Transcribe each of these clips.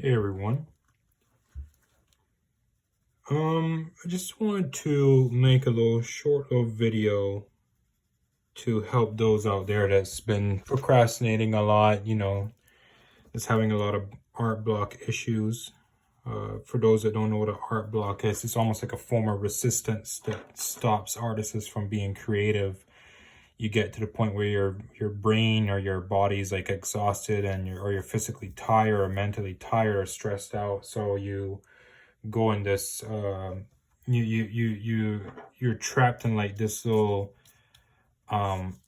Hey everyone. I just wanted to make a short little video to help those out there that's been procrastinating a lot, that's having a lot of art block issues. For those that don't know what an art block is, it's almost like a form of resistance that stops artists from being creative. You get to the point where your brain or your body's like exhausted and you're physically tired or mentally tired or stressed out. So you go in this you're trapped in like this little um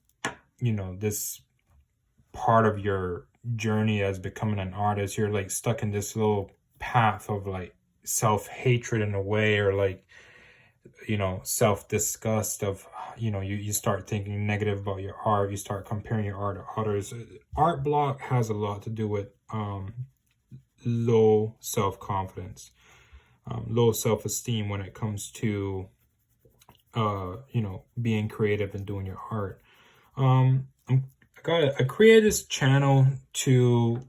this part of your journey as becoming an artist. You're like stuck in this little path of like self-hatred in a way, or like self-disgust of you start thinking negative about your art. You start comparing your art to others. Art block has a lot to do with low self-confidence, low self-esteem when it comes to being creative and doing your art. I created this channel to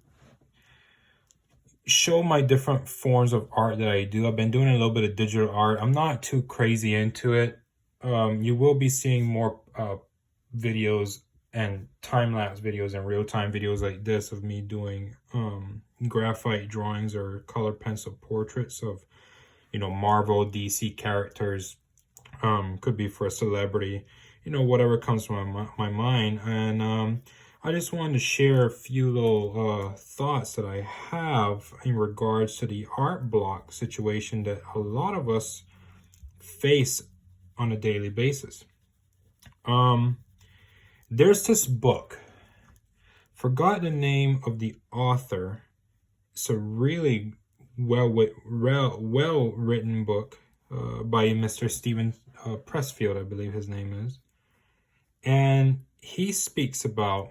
show my different forms of art that I do. I've been doing a little bit of digital art. I'm not too crazy into it. You will be seeing more videos and time-lapse videos and real-time videos like this of me doing graphite drawings or color pencil portraits of Marvel, DC characters. Could be for a celebrity, whatever comes to my mind. And I just wanted to share a few little thoughts that I have in regards to the art block situation that a lot of us face on a daily basis. There's this book, forgot the name of the author. It's a really well written book by Mr. Stephen Pressfield, I believe his name is. And he speaks about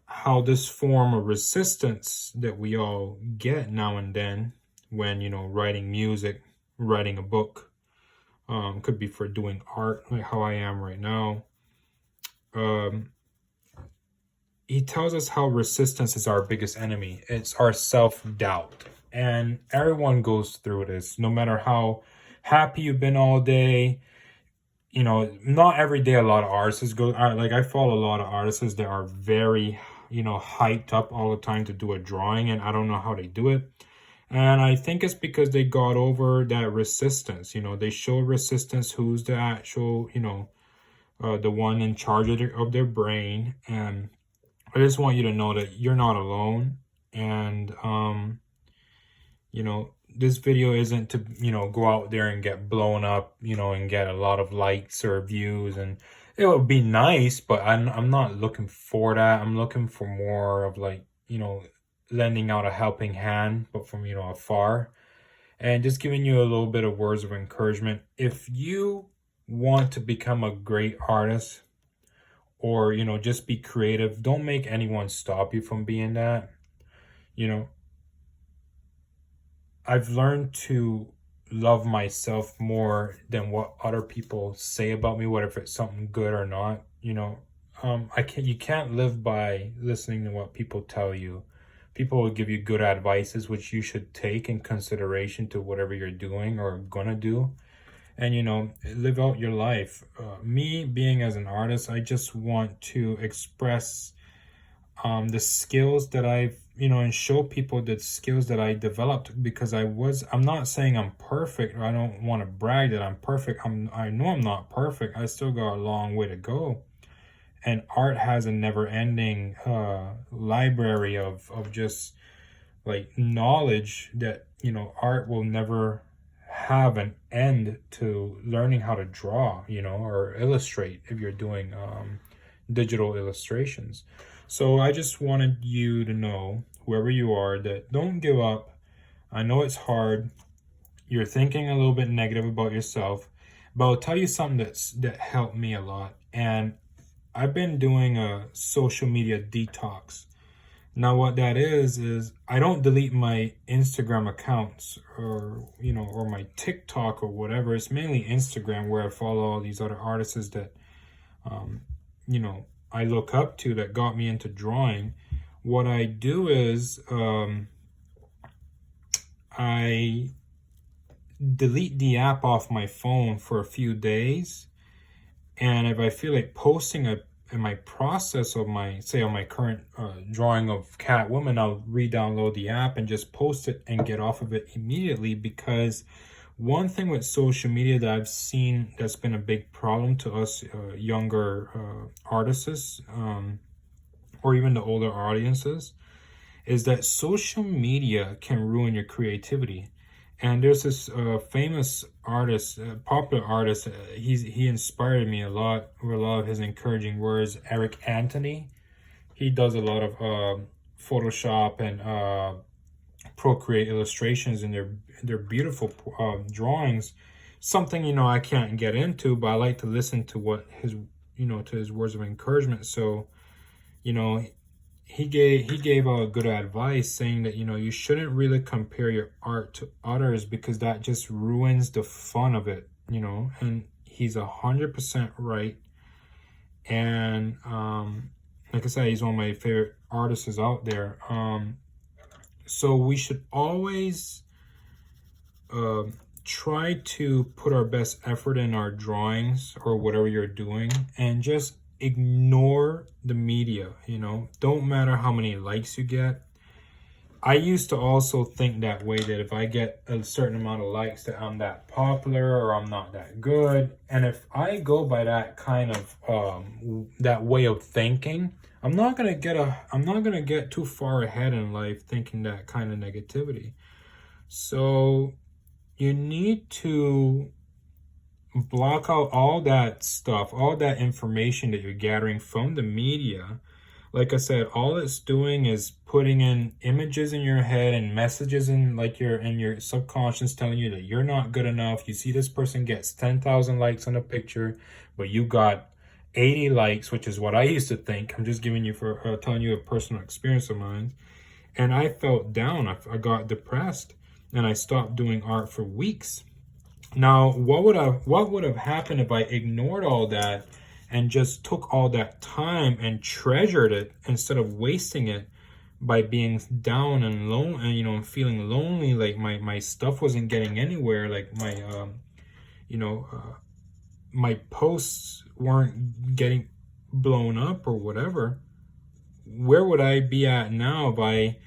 how this form of resistance that we all get now and then when, writing music, writing a book, could be for doing art, like how I am right now. He tells us how resistance is our biggest enemy. It's our self-doubt. And everyone goes through this, no matter how happy you've been all day. Not every day a lot of artists go, like I follow a lot of artists that are very, hyped up all the time to do a drawing, and I don't know how they do it. And I think it's because they got over that resistance. They show resistance who's the actual, the one in charge of their brain. And I just want you to know that you're not alone. And, this video isn't to, go out there and get blown up, and get a lot of likes or views. And it would be nice, but I'm not looking for that. I'm looking for more of like, lending out a helping hand, but from, afar. And just giving you a little bit of words of encouragement. If you want to become a great artist, or, just be creative, don't make anyone stop you from being that. I've learned to love myself more than what other people say about me, whether it's something good or not. You can't live by listening to what people tell you. People will give you good advices, which you should take in consideration to whatever you're doing or gonna do. And, live out your life. Me being as an artist, I just want to express the skills that I've, and show people the skills that I developed, because I'm not saying I'm perfect, or I don't want to brag that I'm perfect. I know I'm not perfect. I still got a long way to go. And art has a never-ending library of just like knowledge that, art will never have an end to learning how to draw, or illustrate if you're doing digital illustrations. So I just wanted you to know, whoever you are, that don't give up. I know it's hard. You're thinking a little bit negative about yourself, but I'll tell you something that helped me a lot. And I've been doing a social media detox. Now what that is I don't delete my Instagram accounts or my TikTok or whatever. It's mainly Instagram, where I follow all these other artists that I look up to, that got me into drawing. What I do is I delete the app off my phone for a few days, and if I feel like posting in my process of my, say, on my current drawing of Catwoman, I'll re-download the app and just post it and get off of it immediately. Because one thing with social media that I've seen that's been a big problem to us younger artists, or even the older audiences, is that social media can ruin your creativity. And there's this famous artist, popular artist. He inspired me a lot with a lot of his encouraging words. Eric Anthony. He does a lot of Photoshop and Procreate illustrations, and they're beautiful drawings. Something I can't get into, but I like to listen to what his to his words of encouragement. So he gave good advice, saying that you shouldn't really compare your art to others, because that just ruins the fun of it. And he's 100% right. And like I said, he's one of my favorite artists out there. So we should always try to put our best effort in our drawings or whatever you're doing, and just ignore the media. Don't matter how many likes you get. I used to also think that way, that if I get a certain amount of likes, that I'm that popular or I'm not that good. And if I go by that kind of that way of thinking, I'm not gonna get too far ahead in life thinking that kind of negativity. So you need to block out all that stuff, all that information that you're gathering from the media. Like I said, all it's doing is putting in images in your head and messages in your subconscious, telling you that you're not good enough. You see this person gets 10,000 likes on a picture, but you got 80 likes, which is what I used to think. I'm just telling you a personal experience of mine. And I felt down. I got depressed, and I stopped doing art for weeks. Now, what would have happened if I ignored all that and just took all that time and treasured it, instead of wasting it by being down and lonely, and feeling lonely, like my stuff wasn't getting anywhere, like my posts weren't getting blown up or whatever. Where would I be at now if I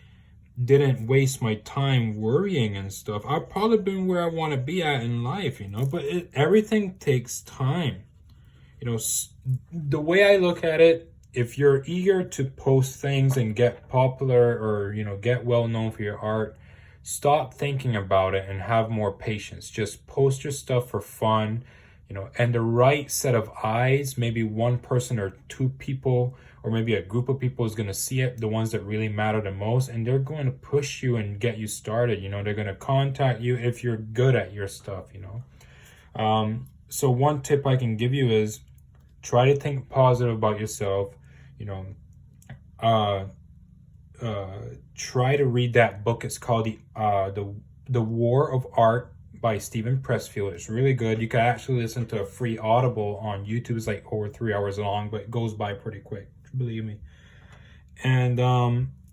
didn't waste my time worrying and stuff? I've probably been where I want to be at in life, but everything takes time. The way I look at it, if you're eager to post things and get popular, or get well known for your art, stop thinking about it and have more patience. Just post your stuff for fun, and the right set of eyes, maybe one person or two people, or maybe a group of people is going to see it, the ones that really matter the most, and they're going to push you and get you started. They're going to contact you if you're good at your stuff. So one tip I can give you is try to think positive about yourself. Try to read that book. It's called the War of Art by Stephen Pressfield. It's really good. You can actually listen to a free Audible on YouTube. It's like over 3 hours long, but it goes by pretty quick, believe me. And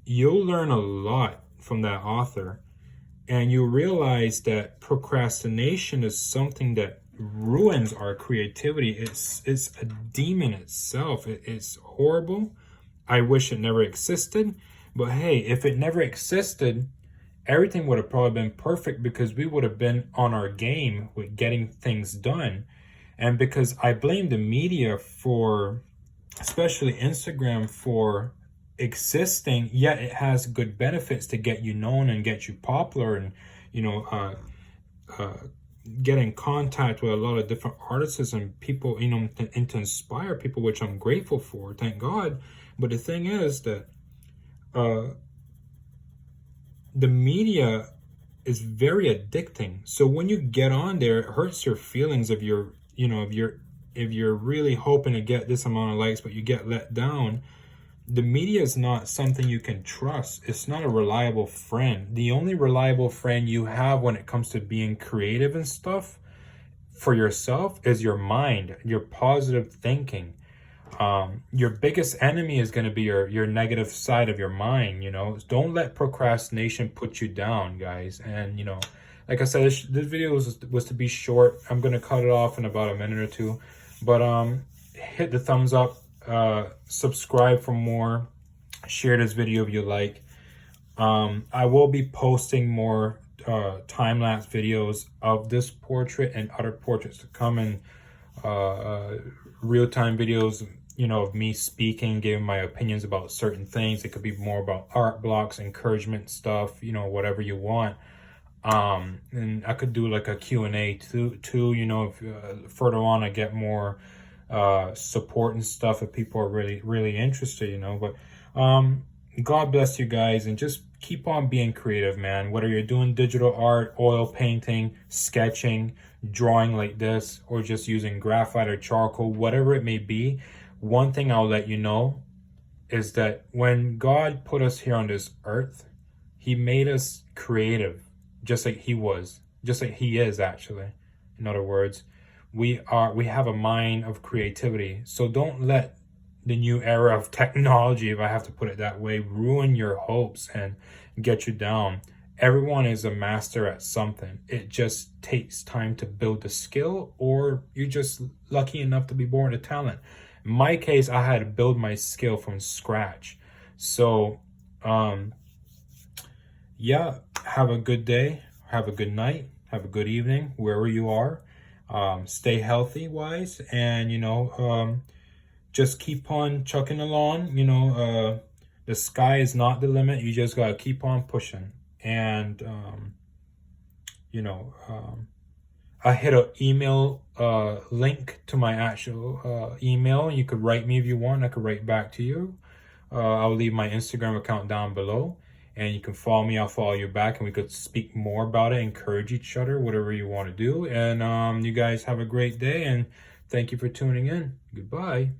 you'll learn a lot from that author, and you realize that procrastination is something that ruins our creativity. It's a demon itself. It's horrible. I wish it never existed, but hey, if it never existed, everything would have probably been perfect, because we would have been on our game with getting things done. And because I blame the media for, especially Instagram, for existing, yet it has good benefits to get you known and get you popular, and get in contact with a lot of different artists and people, and to inspire people, which I'm grateful for, thank God. But the thing is that the media is very addicting. So when you get on there, it hurts your feelings if you're really hoping to get this amount of likes, but you get let down. The media is not something you can trust. It's not a reliable friend. The only reliable friend you have when it comes to being creative and stuff for yourself is your mind, your positive thinking. Your biggest enemy is going to be your negative side of your mind. Don't let procrastination put you down, guys. And like I said, this video was to be short. I'm going to cut it off in about a minute or two, but hit the thumbs up, subscribe for more, share this video if you like. I will be posting more time-lapse videos of this portrait and other portraits to come, in real-time videos, of me speaking, giving my opinions about certain things. It could be more about art blocks, encouragement stuff, whatever you want. And I could do like a Q&A too, if further on I get more support and stuff, if people are really interested, but God bless you guys, and just keep on being creative, man. Whether you're doing digital art, oil painting, sketching, drawing like this, or just using graphite or charcoal, whatever it may be, one thing I'll let you know is that when God put us here on this earth, he made us creative, just like he is actually. In other words, we have a mind of creativity. So don't let the new era of technology, if I have to put it that way, ruin your hopes and get you down. Everyone is a master at something. It just takes time to build the skill, or you're just lucky enough to be born with talent. In my case, I had to build my skill from scratch. So yeah, have a good day, have a good night, have a good evening, wherever you are. Stay healthy wise, and just keep on chucking along. The sky is not the limit. You just gotta keep on pushing. And I hit an email link to my actual email. You could write me if you want. I could write back to you. I'll leave my Instagram account down below, and you can follow me. I'll follow you back, and we could speak more about it, encourage each other, whatever you want to do. And you guys have a great day, and thank you for tuning in. Goodbye.